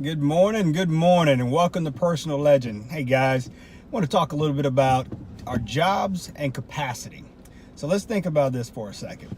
Good morning, and welcome to Personal Legend. Hey guys, I want to talk a little bit about our jobs and capacity. So let's think about this for a second.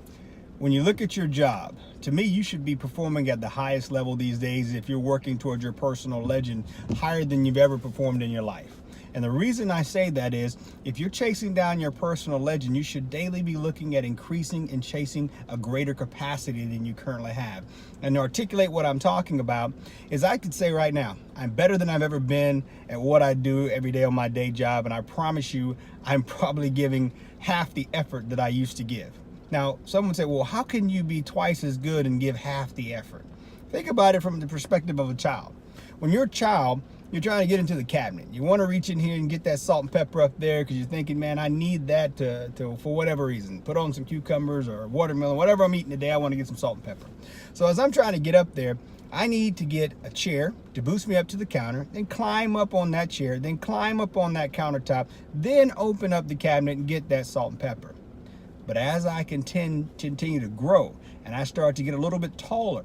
When you look at your job, to me, you should be performing at the highest level these days if you're working towards your personal legend higher than you've ever performed in your life. And the reason I say that is if you're chasing down your personal legend, you should daily be looking at increasing and chasing a greater capacity than you currently have. And to articulate what I'm talking about is I could say right now, I'm better than I've ever been at what I do every day on my day job. And I promise you, I'm probably giving half the effort that I used to give. Now, someone say, well, how can you be twice as good and give half the effort? Think about it from the perspective of a child. When you're a child, you're trying to get into the cabinet. You want to reach in here and get that salt and pepper up there because you're thinking, man, I need that to for whatever reason. Put on some cucumbers or watermelon, whatever I'm eating today, I want to get some salt and pepper. So as I'm trying to get up there, I need to get a chair to boost me up to the counter, then climb up on that chair, then climb up on that countertop, then open up the cabinet and get that salt and pepper. But as I continue to grow and I start to get a little bit taller,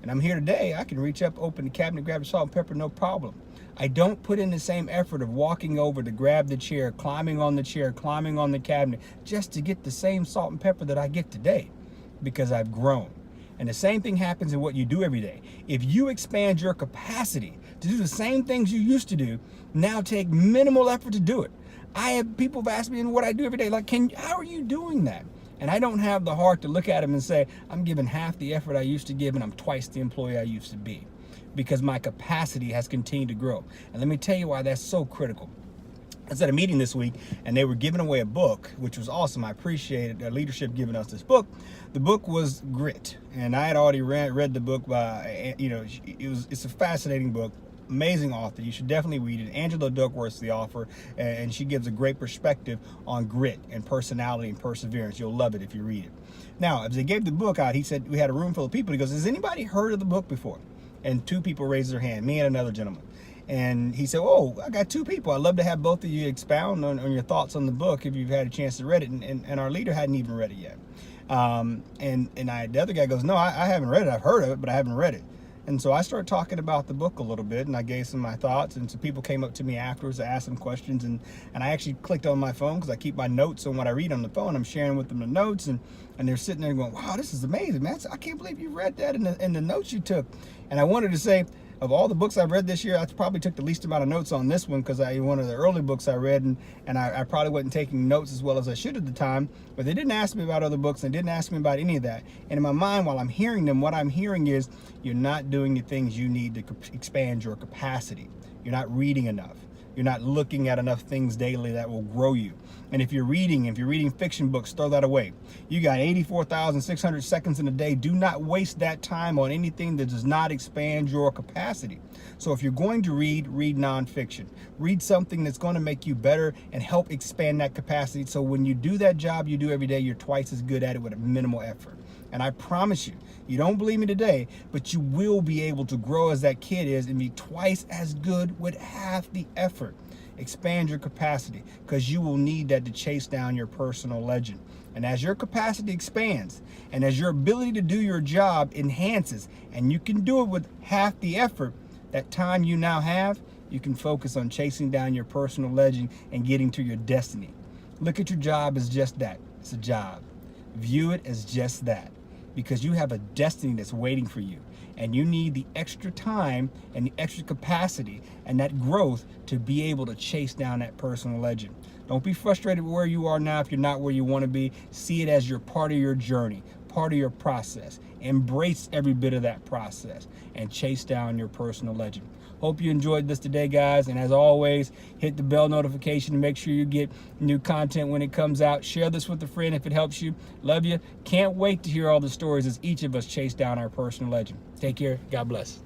and I'm here today, I can reach up, open the cabinet, grab the salt and pepper, no problem. I don't put in the same effort of walking over to grab the chair, climbing on the cabinet, just to get the same salt and pepper that I get today, because I've grown. And the same thing happens in what you do every day. If you expand your capacity to do the same things you used to do, now take minimal effort to do it. I have people have asked me in what I do every day, like, how are you doing that? And I don't have the heart to look at them and say, I'm giving half the effort I used to give and I'm twice the employee I used to be, because my capacity has continued to grow. And let me tell you why that's so critical. I was at a meeting this week and they were giving away a book, which was awesome. I appreciated their leadership giving us this book. The book was Grit. And I had already read the book by, it's a fascinating book. Amazing author. You should definitely read it. Angela Duckworth's the author, and she gives a great perspective on grit and personality and perseverance. You'll love it if you read it. Now, as they gave the book out, he said, we had a room full of people. He goes, has anybody heard of the book before? And two people raised their hand, me and another gentleman. And he said, oh, I got two people. I'd love to have both of you expound on your thoughts on the book if you've had a chance to read it. And our leader hadn't even read it yet. The other guy goes, no, I haven't read it. I've heard of it, but I haven't read it. And so I started talking about the book a little bit, and I gave some of my thoughts, and some people came up to me afterwards to ask some questions, and I actually clicked on my phone because I keep my notes on what I read on the phone. I'm sharing with them the notes, and they're sitting there going, wow, this is amazing, man. I can't believe you read that in the notes you took. And I wanted to say, of all the books I've read this year, I probably took the least amount of notes on this one because one of the early books I read, and I probably wasn't taking notes as well as I should at the time. But they didn't ask me about other books. They didn't ask me about any of that. And in my mind, while I'm hearing them, what I'm hearing is you're not doing the things you need to expand your capacity. You're not reading enough. You're not looking at enough things daily that will grow you. And if you're reading fiction books, throw that away. You got 84,600 seconds in a day. Do not waste that time on anything that does not expand your capacity. So if you're going to read nonfiction. Read something that's going to make you better and help expand that capacity. So when you do that job you do every day, you're twice as good at it with a minimal effort. And I promise you, you don't believe me today, but you will be able to grow as that kid is and be twice as good with half the effort. Expand your capacity, because you will need that to chase down your personal legend. And as your capacity expands and as your ability to do your job enhances, and you can do it with half the effort, that time you now have, you can focus on chasing down your personal legend and getting to your destiny. Look at your job as just that. It's a job. View it as just that, because you have a destiny that's waiting for you, and you need the extra time and the extra capacity and that growth to be able to chase down that personal legend. Don't be frustrated with where you are now if you're not where you want to be. See it as you're part of your journey, part of your process. Embrace every bit of that process and chase down your personal legend. Hope you enjoyed this today, guys. And as always, hit the bell notification to make sure you get new content when it comes out. Share this with a friend if it helps you. Love you. Can't wait to hear all the stories as each of us chase down our personal legend. Take care. God bless.